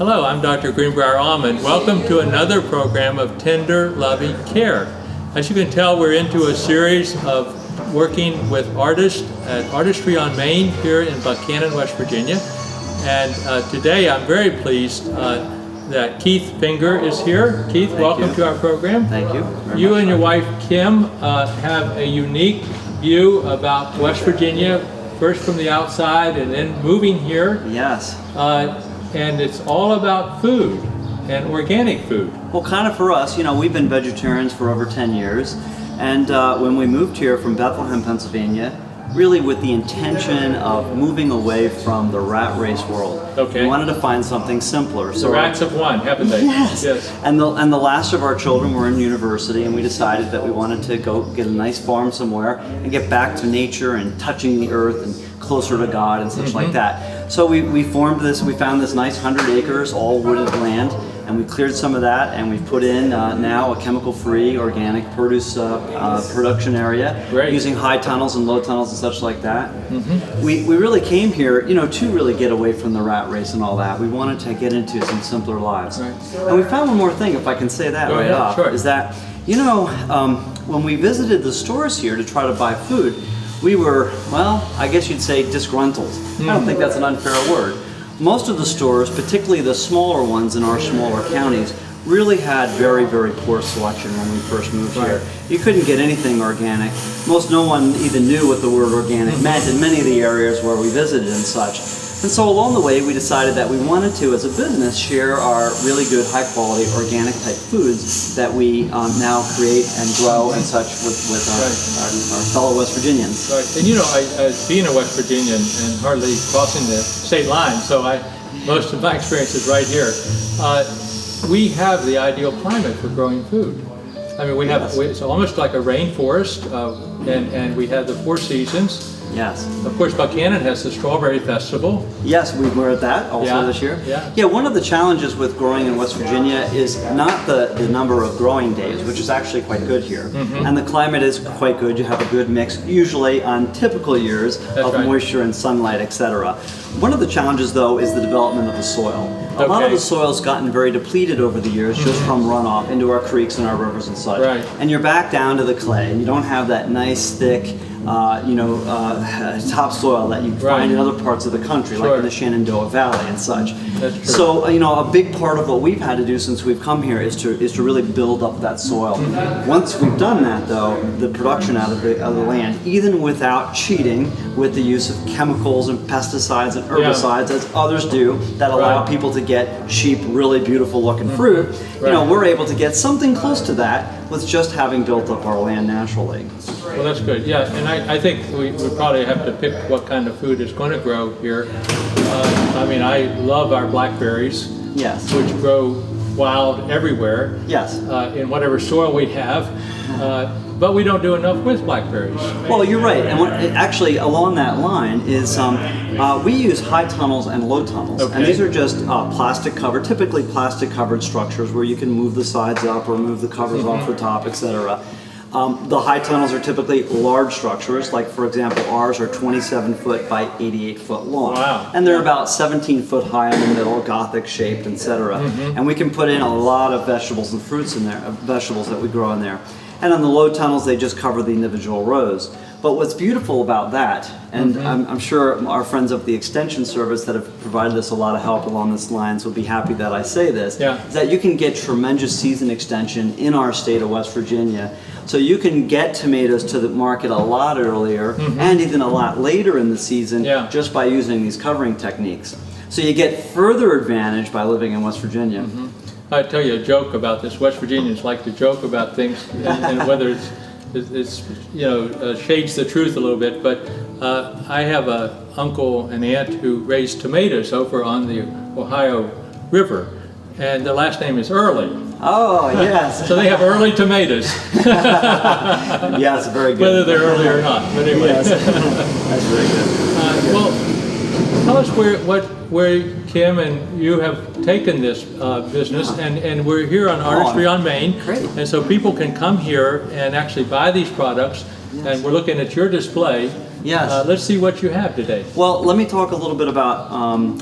Hello, I'm Dr. Greenbrier Almond. Welcome to another program of Tender, Loving Care. As you can tell, we're into a series of working with artists at Artistry on Main here in Buchanan, West Virginia. And today I'm very pleased that Keith Finger is here. Keith, welcome to our program. Thank you. You and your wife Kim have a unique view about West Virginia, first from the outside and then moving here. Yes. And it's all about food and organic food. Well, kind of for us, you know, we've been vegetarians for over 10 years. And when we moved here from Bethlehem, Pennsylvania, really with the intention of moving away from the rat race world. Okay. We wanted to find something simpler. So the rats have won, haven't they? Yes. Yes. And the last of our children were in university, and we decided that we wanted to go get a nice farm somewhere and get back to nature and touching the earth and closer to God and such like that. So we formed this, we found this nice 100 acres, all wooded land, and we cleared some of that, and we've put in now a chemical-free organic produce production area. Great. Using high tunnels and low tunnels and such like that. We really came here, you know, to really get away from the rat race and all that. We wanted to get into some simpler lives. Right. And we found one more thing, if I can say that Go right ahead, off, sure. is that, you know, when we visited the stores here to try to buy food, we were, well, I guess you'd say disgruntled. I don't think that's an unfair word. Most of the stores, particularly the smaller ones in our smaller counties, really had very, very poor selection when we first moved here. You couldn't get anything organic. No one even knew what the word organic meant in many of the areas where we visited and such. And so along the way, we decided that we wanted to, as a business, share our really good, high-quality, organic-type foods that we now create and grow and such with our fellow West Virginians. Right. And you know, being a West Virginian and hardly crossing the state line, so most of my experience is right here. We have the ideal climate for growing food. I mean, it's almost like a rainforest, and we have the 4 seasons. Yes. Of course, Buchanan has the Strawberry Festival. Yes, we were at that also this year. Yeah, one of the challenges with growing in West Virginia is not the number of growing days, which is actually quite good here. And the climate is quite good. You have a good mix, usually on typical years, of moisture and sunlight, etc. One of the challenges, though, is the development of the soil. A lot of the soil's gotten very depleted over the years just from runoff into our creeks and our rivers and such. Right. And you're back down to the clay, and you don't have that nice, thick, topsoil that you find in other parts of the country, like in the Shenandoah Valley and such. That's true. So, you know, a big part of what we've had to do since we've come here is to really build up that soil. Once we've done that, though, the production out of the land, even without cheating with the use of chemicals and pesticides and herbicides, as others do, that allow people to get cheap, really beautiful looking fruit, you know, we're able to get something close to that with just having built up our land naturally. Well, that's good. Yeah, and I think we probably have to pick what kind of food is going to grow here. I mean, I love our blackberries, which grow wild everywhere. Yes. In whatever soil we have, but we don't do enough with blackberries. Well, you're right, and actually along that line is we use high tunnels and low tunnels, and these are just typically plastic covered structures where you can move the sides up or move the covers off the top, etc. The high tunnels are typically large structures, like for example ours are 27 foot by 88 foot long. Wow. And they're about 17 foot high in the middle, Gothic shaped, etc. And we can put in a lot of vegetables and fruits in there, vegetables that we grow in there. And on the low tunnels they just cover the individual rows. But what's beautiful about that, and I'm sure our friends of the Extension Service that have provided us a lot of help along this lines will be happy that I say this, is that you can get tremendous season extension in our state of West Virginia. So you can get tomatoes to the market a lot earlier and even a lot later in the season just by using these covering techniques. So you get further advantage by living in West Virginia. I tell you a joke about this. West Virginians like to joke about things, and whether it's shades the truth a little bit. But I have an uncle and aunt who raised tomatoes over on the Ohio River, and the last name is Early. Oh, yes. So they have early tomatoes. Yes, very good. Whether they're early or not, but anyway. Yes. That's very good. Well, tell us where Kim and you have taken this business, and we're here on Artistry on Main. Great. And so people can come here and actually buy these products and we're looking at your display. Yes. Let's see what you have today. Well, let me talk a little bit about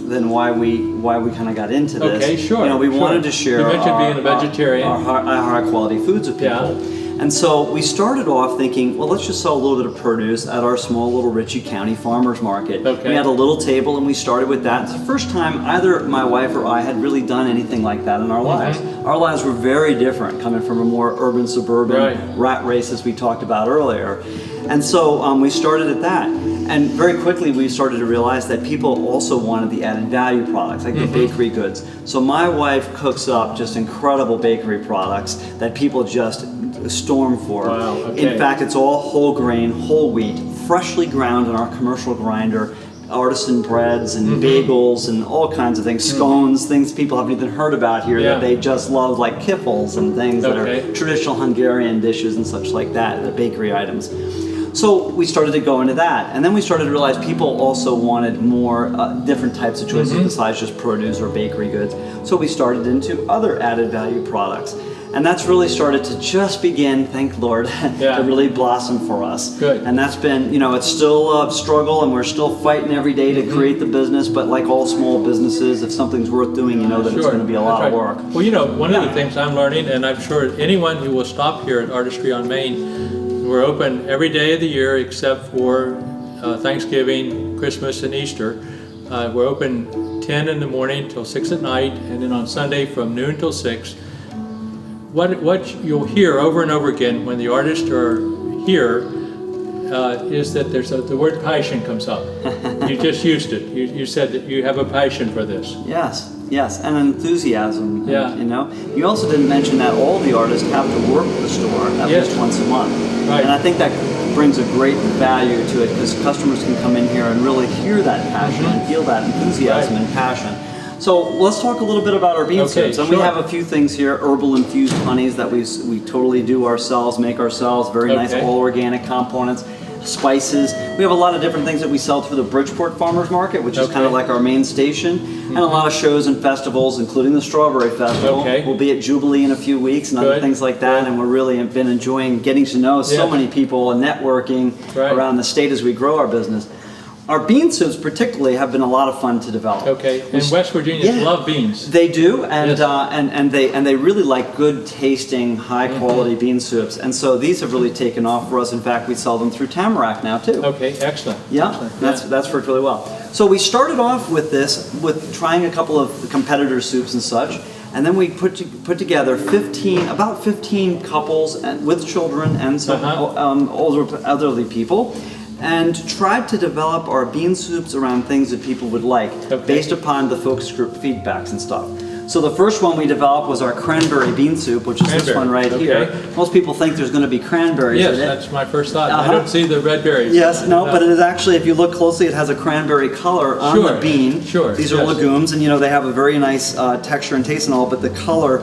then why we kind of got into this. Okay, sure. You know, we wanted to share. You mentioned being a vegetarian. Our high quality foods with people. Yeah. And so we started off thinking, well, let's just sell a little bit of produce at our small little Ritchie County farmers market. Okay. We had a little table and we started with that. It's the first time either my wife or I had really done anything like that in our lives. Our lives were very different, coming from a more urban, suburban rat race, as we talked about earlier. And so we started at that. And very quickly we started to realize that people also wanted the added value products, like the bakery goods. So my wife cooks up just incredible bakery products that people just storm for. Wow, okay. In fact, it's all whole grain, whole wheat, freshly ground in our commercial grinder, artisan breads and bagels and all kinds of things, scones, things people haven't even heard about here that they just love, like kiffles and things that are traditional Hungarian dishes and such like that, the bakery items. So we started to go into that, and then we started to realize people also wanted more different types of choices besides just produce or bakery goods. So we started into other added value products. And that's really started to just begin, thank Lord, to really blossom for us. Good. And that's been, you know, it's still a struggle, and we're still fighting every day to create the business, but like all small businesses, if something's worth doing, you know that it's going to be a lot of work. Well, you know, one of the things I'm learning, and I'm sure anyone who will stop here at Artistry on Main, we're open every day of the year except for Thanksgiving, Christmas, and Easter. We're open 10 in the morning till 6 at night, and then on Sunday from noon till 6. What you'll hear over and over again when the artists are here is that the word passion comes up. You just used it. You said that you have a passion for this. Yes, yes, and enthusiasm. Yeah. You know, you also didn't mention that all the artists have to work at the store at least once a month. Right. And I think that brings a great value to it because customers can come in here and really hear that passion and feel that enthusiasm and passion. So let's talk a little bit about our bean soups. And we have a few things here, herbal infused honeys that we totally do ourselves, make ourselves, very nice all organic components, spices. We have a lot of different things that we sell through the Bridgeport Farmers Market, which is kind of like our main station, and a lot of shows and festivals, including the Strawberry Festival. We'll be at Jubilee in a few weeks and other things like that, and we're really been enjoying getting to know so many people and networking around the state as we grow our business. Our bean soups particularly have been a lot of fun to develop. And West Virginians love beans. They do, and they really like good tasting, high quality bean soups. And so these have really taken off for us. In fact, we sell them through Tamarack now too. Okay, excellent. Yeah, that's worked really well. So we started off with this, with trying a couple of competitor soups and such. And then we put together about 15 couples with children and some older elderly people, and tried to develop our bean soups around things that people would like based upon the focus group feedbacks and stuff. So the first one we developed was our cranberry bean soup, which is this one right here. Most people think there's going to be cranberries in it. Yes, that's my first thought. I don't see the red berries. Yes, no, but it is actually, if you look closely, it has a cranberry color on the bean. These are legumes, and you know they have a very nice texture and taste and all, but the color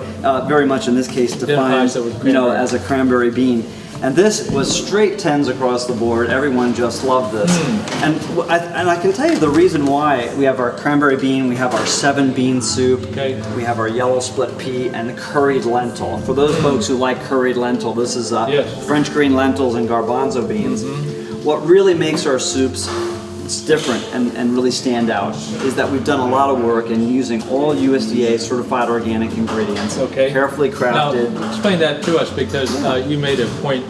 very much in this case defines, you know, as a cranberry bean. And this was straight 10s across the board. Everyone just loved this. And I can tell you the reason why. We have our cranberry bean, we have our 7-bean soup, we have our yellow split pea, and curried lentil. For those folks who like curried lentil, this is French green lentils and garbanzo beans. What really makes our soups different and really stand out is that we've done a lot of work in using all USDA certified organic ingredients, carefully crafted. Now, explain that to us, because you made a point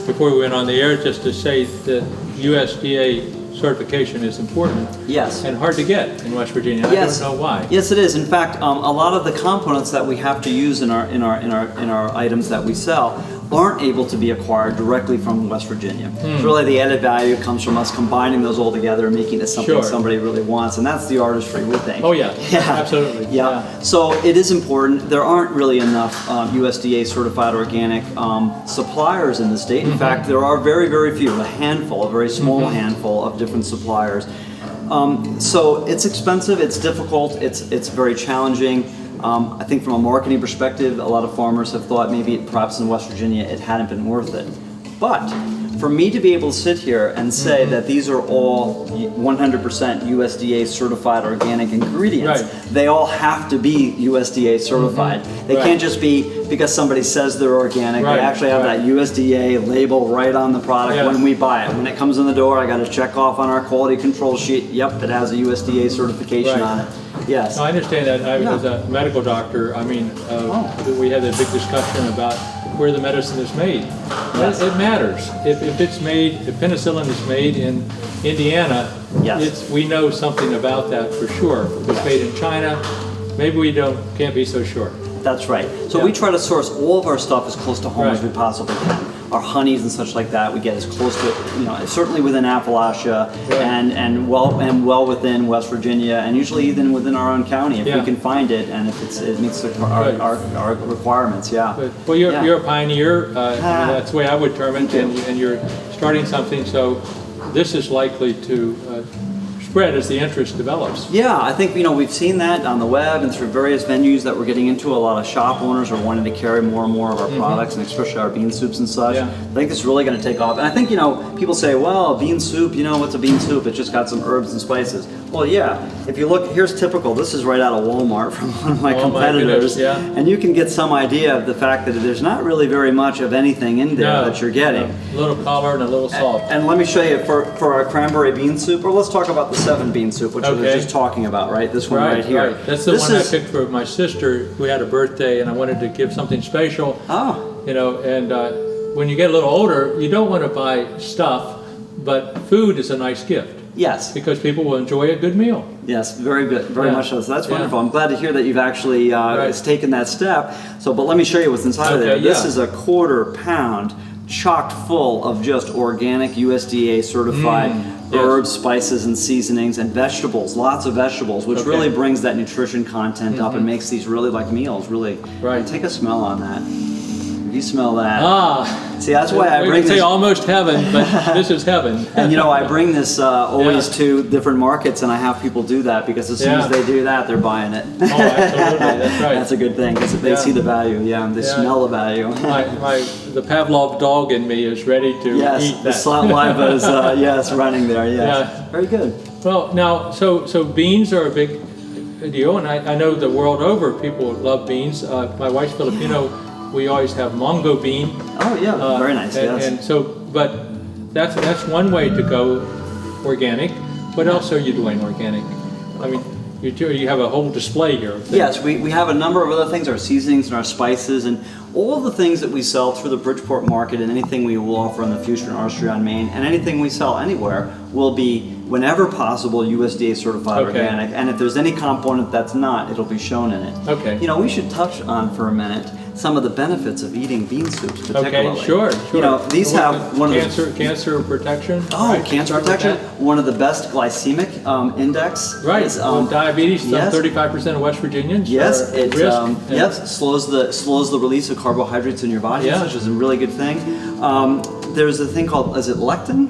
before we went on the air just to say that USDA certification is important. Yes. And hard to get in West Virginia. I don't know why. Yes, it is. In fact, a lot of the components that we have to use in our items that we sell aren't able to be acquired directly from West Virginia. Really, the added value comes from us combining those all together and making it something somebody really wants, and that's the artistry, we think. Oh yeah, absolutely. Yeah. So it is important. There aren't really enough USDA certified organic suppliers in the state. In fact, there are very, very few, a handful, a very small handful of different suppliers. So it's expensive, it's difficult, it's very challenging. I think from a marketing perspective, a lot of farmers have thought maybe perhaps in West Virginia it hadn't been worth it. But for me to be able to sit here and say that these are all 100% USDA certified organic ingredients, they all have to be USDA certified. They can't just be because somebody says they're organic. They actually have that USDA label right on the product when we buy it. When it comes in the door, I got to check off on our quality control sheet. Yep, it has a USDA certification on it. Yes. No, I understand that. I was a medical doctor. I mean, we had a big discussion about where the medicine is made. It matters. If it's made, if penicillin is made in Indiana, we know something about that for sure. If it's made in China, maybe we can't be so sure. That's right. So we try to source all of our stuff as close to home as we possibly can. Our honeys and such like that, we get as close to, certainly within Appalachia and well within West Virginia, and usually even within our own county if we can find it and if it meets our requirements. Well, you're a pioneer. That's the way I would term it, and you're starting something. So this is likely to spread as the interest develops. Yeah, I think we've seen that on the web and through various venues that we're getting into. A lot of shop owners are wanting to carry more and more of our products, and especially our bean soups and such. I think it's really going to take off. And I think people say, well, bean soup, what's a bean soup? It's just got some herbs and spices. Well, yeah. If you look, here's typical. This is right out of Walmart from one of my competitors, and you can get some idea of the fact that there's not really very much of anything in there that you're getting. A little color and a little salt. And let me show you for our cranberry bean soup, or let's talk about the 7 bean soup, which we were just talking about, right? This one right here. That's the one I picked for my sister who had a birthday, and I wanted to give something special. And when you get a little older, you don't want to buy stuff, but food is a nice gift. Yes. Because people will enjoy a good meal. Yes, very good, very much so. So that's wonderful. I'm glad to hear that you've actually taken that step. So, but let me show you what's inside of there. This is a 1/4 pound chocked full of just organic USDA certified herbs, spices, and seasonings, and vegetables, lots of vegetables, which really brings that nutrition content up and makes these really like meals, really. Take a smell on that. If you smell that. See, that's why I bring this. Say almost heaven, but this is heaven. And I bring this always to different markets, and I have people do that because as soon as they do that, they're buying it. Oh, absolutely, that's right. That's a good thing because they see the value, they smell the value. The Pavlov dog in me is ready to eat that. The saliva is running there. Yes, very good. Well, now, so beans are a big deal, and I know the world over people love beans. My wife's Filipino. We always have mango bean. Oh yeah, very nice. And so, but that's one way to go organic. What else are you doing organic? I mean, you have a whole display here. Yes, we have a number of other things, our seasonings and our spices, and all of the things that we sell through the Bridgeport market, and anything we will offer in the future in Artistry on Main, and anything we sell anywhere will be, whenever possible, USDA certified organic. And if there's any component that's not, it'll be shown in it. We should touch on for a minute some of the benefits of eating bean soups, particularly. Okay, sure. These have one cancer, of the cancer protection. Oh, cancer protection. One of the best glycemic index. Right. Diabetes. 35% of West Virginians. Yes, it slows the release of carbohydrates in your body, which is a really good thing. There's a thing called lectin.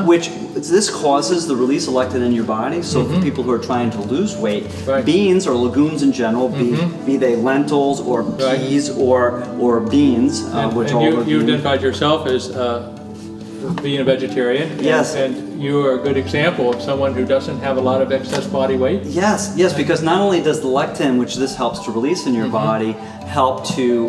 Which this causes the release of lectin in your body. So for people who are trying to lose weight, beans or legumes in general, be they lentils or peas or beans, which you identified yourself as being a vegetarian. Yes. And you are a good example of someone who doesn't have a lot of excess body weight. Yes, because not only does the lectin, which this helps to release in your body, help to,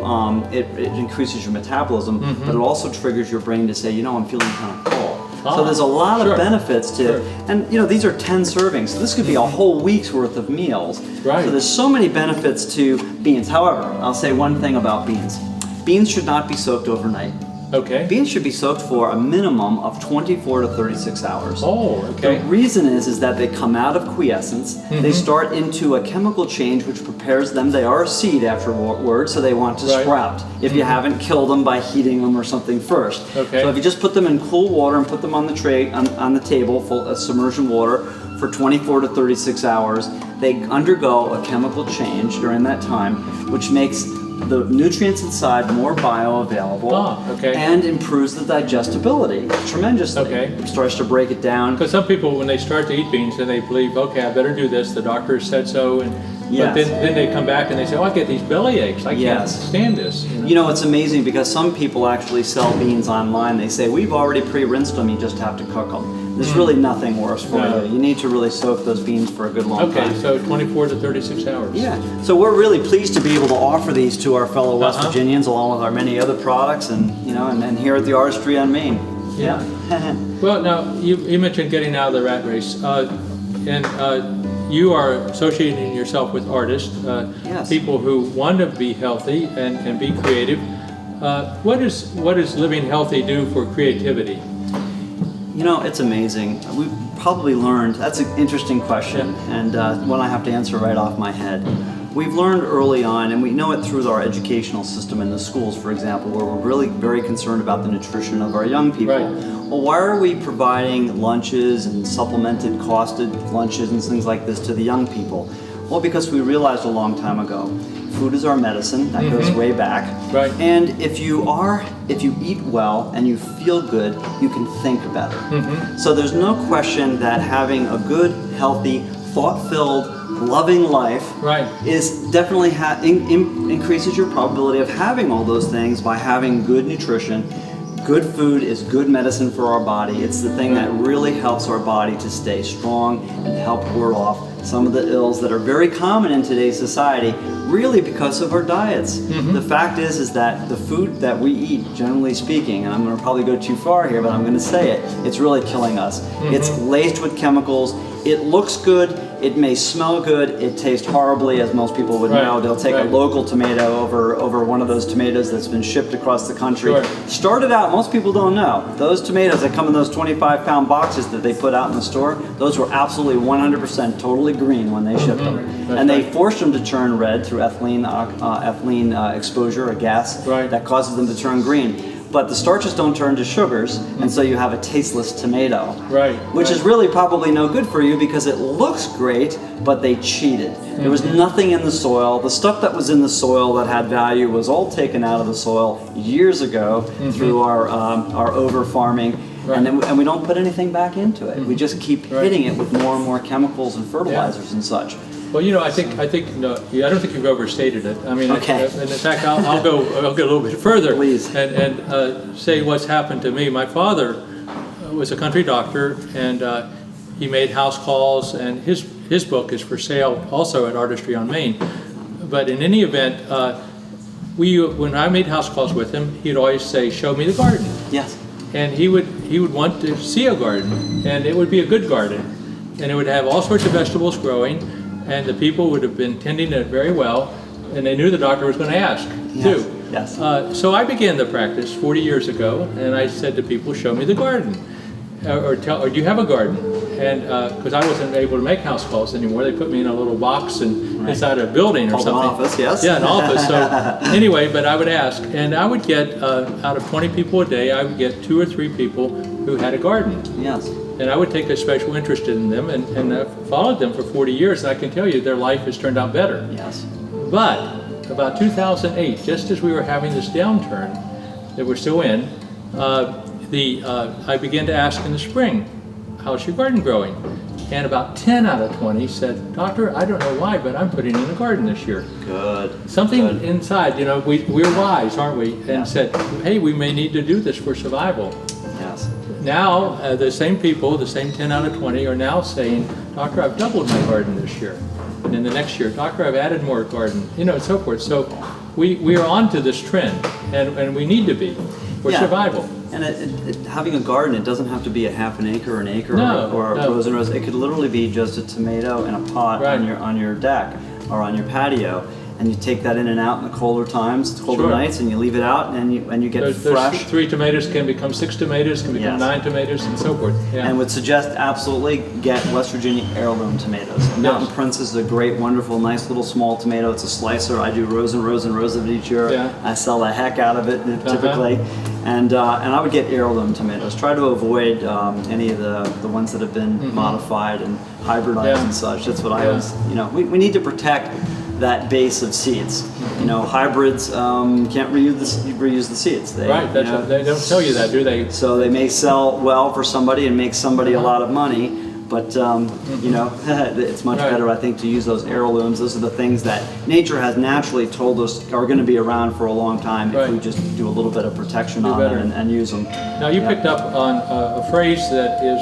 it increases your metabolism, but it also triggers your brain to say, I'm feeling kind of full. So there's a lot of benefits to it. And these are 10 servings. So this could be a whole week's worth of meals. Right. So there's so many benefits to beans. However, I'll say one thing about beans. Beans should not be soaked overnight. Okay. Beans should be soaked for a minimum of 24 to 36 hours. Oh, okay. The reason is that they come out of quiescence. They start into a chemical change which prepares them. They are a seed afterward, so they want to sprout. If you haven't killed them by heating them or something first. Okay. So if you just put them in cool water and put them on the tray, on the table full of submersion water for 24 to 36 hours, they undergo a chemical change during that time, which makes the nutrients inside more bioavailable, okay. and improves the digestibility tremendously. Okay. It starts to break it down. Because some people, when they start to eat beans, then they believe, okay, I better do this. The doctor said so, and Yes. but then they come back and they say, oh, I get these belly aches. I can't stand this. You know, it's amazing because some people actually sell beans online. They say, we've already pre-rinsed them, you just have to cook them. There's really nothing worse for you. You need to really soak those beans for a good long time. Okay, so 24 to 36 hours. Yeah, so we're really pleased to be able to offer these to our fellow West Virginians along with our many other products, and you know, and here at the Artistry on Main. Yeah. Well, now you mentioned getting out of the rat race, and you are associating yourself with artists, people who want to be healthy and be creative. What does living healthy do for creativity? You know, it's amazing. We've probably learned, that's an interesting question, and one I have to answer right off my head. We've learned early on, and we know it through our educational system in the schools, for example, where we're really very concerned about the nutrition of our young people. Right. Well, why are we providing lunches and supplemented costed lunches and things like this to the young people? Well, because we realized a long time ago, food is our medicine. That goes way back. Right. And if you eat well and you feel good, you can think better. So there's no question that having a good, healthy, thought-filled, loving life is definitely increases your probability of having all those things by having good nutrition. Good food is good medicine for our body. It's the thing that really helps our body to stay strong and help ward off some of the ills that are very common in today's society, really because of our diets. The fact is that the food that we eat, generally speaking, and I'm going to probably go too far here, but I'm going to say it, it's really killing us. It's laced with chemicals. It looks good, it may smell good, it tastes horribly, as most people would know. They'll take a local tomato over one of those tomatoes that's been shipped across the country. Started out, most people don't know, those tomatoes that come in those 25-pound boxes that they put out in the store, those were absolutely 100% totally green when they shipped them. And they forced them to turn red through ethylene exposure, a gas that causes them to turn green. But the starches don't turn to sugars, and so you have a tasteless tomato. Which is really probably no good for you because it looks great, but they cheated. There was nothing in the soil. The stuff that was in the soil that had value was all taken out of the soil years ago through our over-farming. And we don't put anything back into it. We just keep hitting it with more and more chemicals and fertilizers and such. Well, you know, I think no, I don't think you've overstated it. I mean, and in fact, I'll go a little bit further. Please. And say what's happened to me. My father was a country doctor, and he made house calls, and his book is for sale also at Artistry on Main. But in any event, when I made house calls with him, he'd always say, "Show me the garden." Yes. And he would want to see a garden, and it would be a good garden, and it would have all sorts of vegetables growing. And the people would have been tending it very well, and they knew the doctor was going to ask, too. Yes. So I began the practice 40 years ago, and I said to people, show me the garden, or do you have a garden? And because I wasn't able to make house calls anymore, they put me in a little box and inside a building or something. An office, yes. Yeah, an office. So anyway, but I would ask, and I would get, out of 20 people a day, I would get 2 or 3 people who had a garden. Yes. And I would take a special interest in them, and I've followed them for 40 years, and I can tell you their life has turned out better. Yes. But about 2008, just as we were having this downturn that we're still in, I began to ask in the spring, how's your garden growing? And about 10 out of 20 said, Doctor, I don't know why, but I'm putting in a garden this year. Good. Something inside, you know, we're wise, aren't we? And said, hey, we may need to do this for survival. Yes. Now, the same people, the same 10 out of 20, are now saying, Doctor, I've doubled my garden this year. And in the next year, Doctor, I've added more garden, you know, and so forth. So we are on to this trend, and we need to be for survival. And having a garden, it doesn't have to be a half an acre or an acre or rows and rows. It could literally be just a tomato in a pot on your deck or on your patio. And you take that in and out in the colder times, colder nights, and you leave it out, and you get fresh. 3 tomatoes can become 6 tomatoes, can become 9 tomatoes, and so forth. Yeah. And would suggest absolutely get West Virginia Heirloom Tomatoes. Mountain Princess is a great, wonderful, nice little small tomato. It's a slicer. I do rows and rows and rows of it each year. Yeah. I sell the heck out of it typically. And I would get heirloom tomatoes. Try to avoid any of the ones that have been modified and hybridized and such. That's what I always, we need to protect that base of seeds. You know, hybrids can't reuse the seeds. They, right, that's they don't tell you that, do they? So they may sell well for somebody and make somebody a lot of money, but you know, it's much better, I think, to use those heirlooms. Those are the things that nature has naturally told us are going to be around for a long time if we just do a little bit of protection on them and use them. Now you picked up on a phrase that is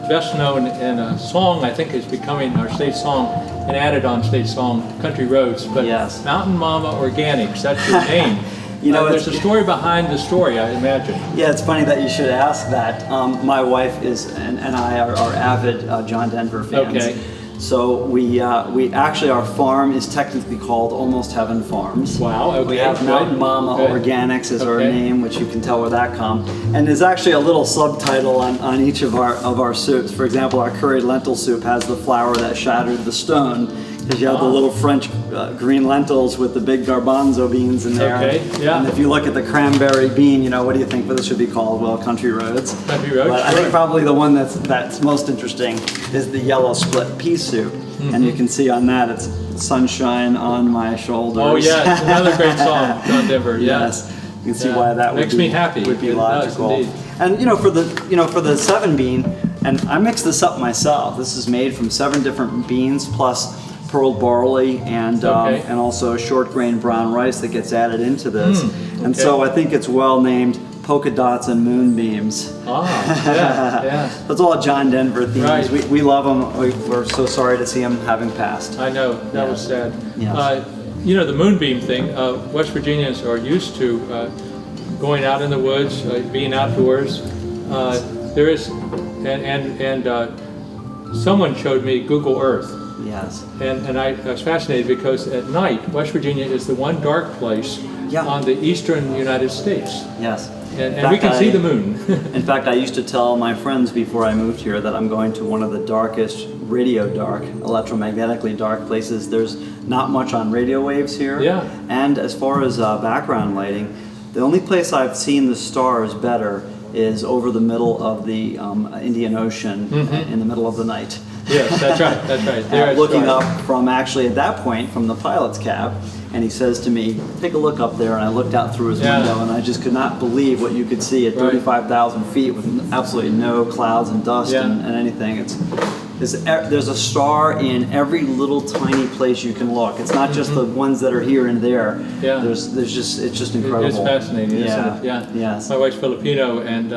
best known in a song, I think is becoming our state song and added on state song, Country Roads, but Mountain Momma Organics, that's your name. You know, there's a story behind the story, I imagine. Yeah, it's funny that you should ask that. My wife is and I are avid John Denver fans. Okay. So we actually, our farm is technically called Almost Heaven Farms. Wow. Okay. We have Mountain Momma Organics as our name, which you can tell where that comes. And there's actually a little subtitle on each of our soups. For example, our curried lentil soup has the flour that shattered the stone. Because you have the little French green lentils with the big garbanzo beans in there. Okay, yeah. And if you look at the cranberry bean, you know, what do you think this should be called? Well, Country Roads. Country Roads, But I think probably the one that's most interesting is the yellow split pea soup. And you can see on that it's sunshine on my shoulders. Oh yeah, it's another great song, John Denver. Yes. You can see why that makes me happy. Would be logical. Does, and for the 7 bean, and I mixed this up myself. This is made from 7 different beans plus pearled barley and also short grain brown rice that gets added into this. And so I think it's well named Polka Dots and Moonbeams. Yeah. That's all John Denver themes. Right. We love him. We're so sorry to see him having passed. I know, that was sad. Yes. You know, the moonbeam thing, West Virginians are used to going out in the woods, being outdoors. There is, someone showed me Google Earth. Yes. And I was fascinated because at night, West Virginia is the one dark place on the eastern United States. Yes. And we can see the moon. In fact, I used to tell my friends before I moved here that I'm going to one of the darkest, radio dark, electromagnetically dark places. There's not much on radio waves here. Yeah. And as far as background lighting, the only place I've seen the stars better is over the middle of the Indian Ocean in the middle of the night. Yes, that's right, that's right. There looking up from actually at that point from the pilot's cab, and he says to me, take a look up there, and I looked out through his window and I just could not believe what you could see at 35,000 feet with absolutely no clouds and dust and anything. There's a star in every little tiny place you can look. It's not just the ones that are here and there. Yeah. It's just incredible. It's fascinating, isn't it? Yeah. Yes. My wife's Filipino, and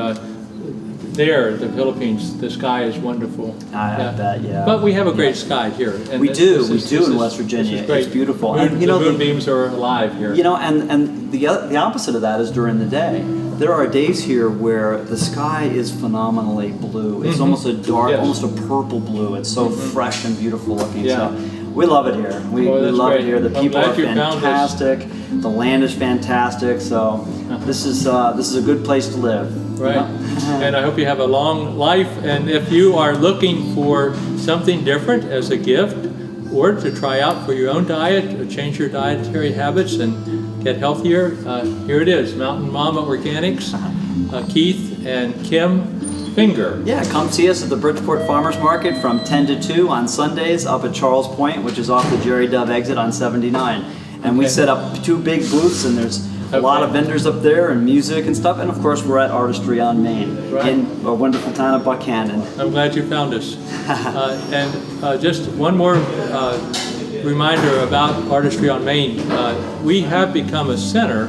the Philippines, the sky is wonderful. I bet, yeah. But we have a great sky here. And we do in West Virginia. It's beautiful. And the moonbeams are alive here. You know, and the opposite of that is during the day. There are days here where the sky is phenomenally blue. It's almost a dark, almost a purple blue. It's so fresh and beautiful looking. So we love it here. We love it here. The people are fantastic. The land is fantastic. So this is a good place to live. Right. And I hope you have a long life. And if you are looking for something different as a gift or to try out for your own diet, or change your dietary habits and get healthier, here it is, Mountain Momma Organics, Keith and Kim Finger. Yeah, come see us at the Bridgeport Farmers Market from 10 to 2 on Sundays up at Charles Point, which is off the Jerry Dove exit on 79. And we set up 2 big booths, and there's a lot of vendors up there and music and stuff. And of course, we're at Artistry on Main in a wonderful town of Buchanan. I'm glad you found us. Just one more reminder about Artistry on Main. We have become a center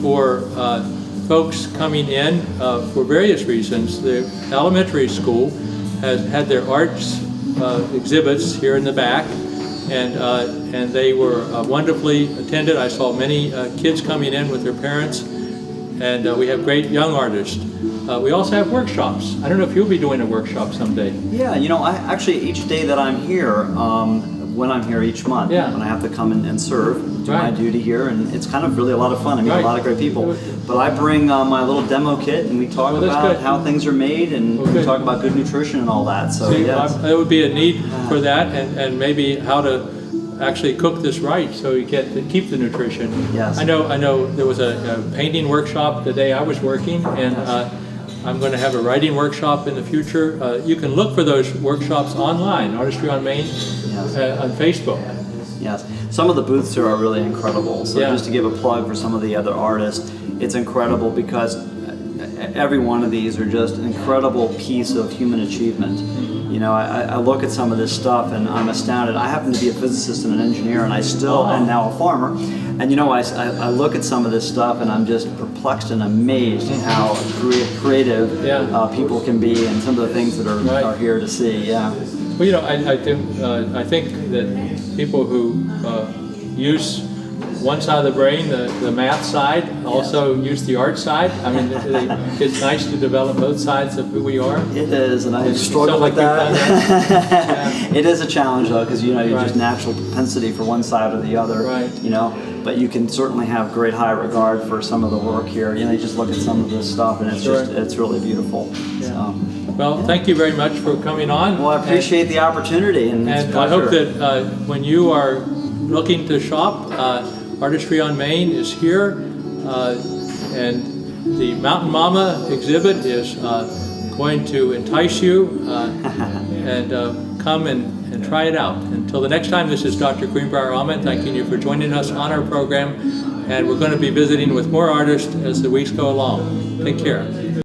for folks coming in for various reasons. The elementary school has had their arts exhibits here in the back, and they were wonderfully attended. I saw many kids coming in with their parents, and we have great young artists. We also have workshops. I don't know if you'll be doing a workshop someday. Yeah, you know, I actually, each day that I'm here, when I'm here each month, when I have to come and serve, do my duty here, and it's kind of really a lot of fun. I meet a lot of great people. But I bring my little demo kit, and we talk about how things are made, and we talk about good nutrition and all that. So there would be a need for that, and maybe how to actually cook this right so you get to keep the nutrition. Yes. I know there was a painting workshop the day I was working, and I'm going to have a writing workshop in the future. You can look for those workshops online, Artistry on Main, on Facebook. Yes. Some of the booths here are really incredible. So Yeah. just to give a plug for some of the other artists, it's incredible because every one of these are just an incredible piece of human achievement. You know, I look at some of this stuff and I'm astounded. I happen to be a physicist and an engineer, and I still am now a farmer. And you know, I look at some of this stuff and I'm just perplexed and amazed at how creative people can be, and some of the things that are here to see. Yeah. Well, you know, I think that people who use one side of the brain, the math side, also use the art side. I mean, it's nice to develop both sides of who we are. It is, and I struggle with that. It is a challenge, though, because you know, you're just natural propensity for one side or the other. Right. You know, but you can certainly have great high regard for some of the work here. You know, you just look at some of this stuff, and it's it's really beautiful. Yeah. So, well, thank you very much for coming on. well, I appreciate the opportunity, and it's a I hope pleasure. that when you are looking to shop, Artistry on Main is here, and the Mountain Momma exhibit is going to entice you, and come and try it out. Until the next time, this is Dr. Greenbrier Ahmed thanking you for joining us on our program, and we're going to be visiting with more artists as the weeks go along. Take care.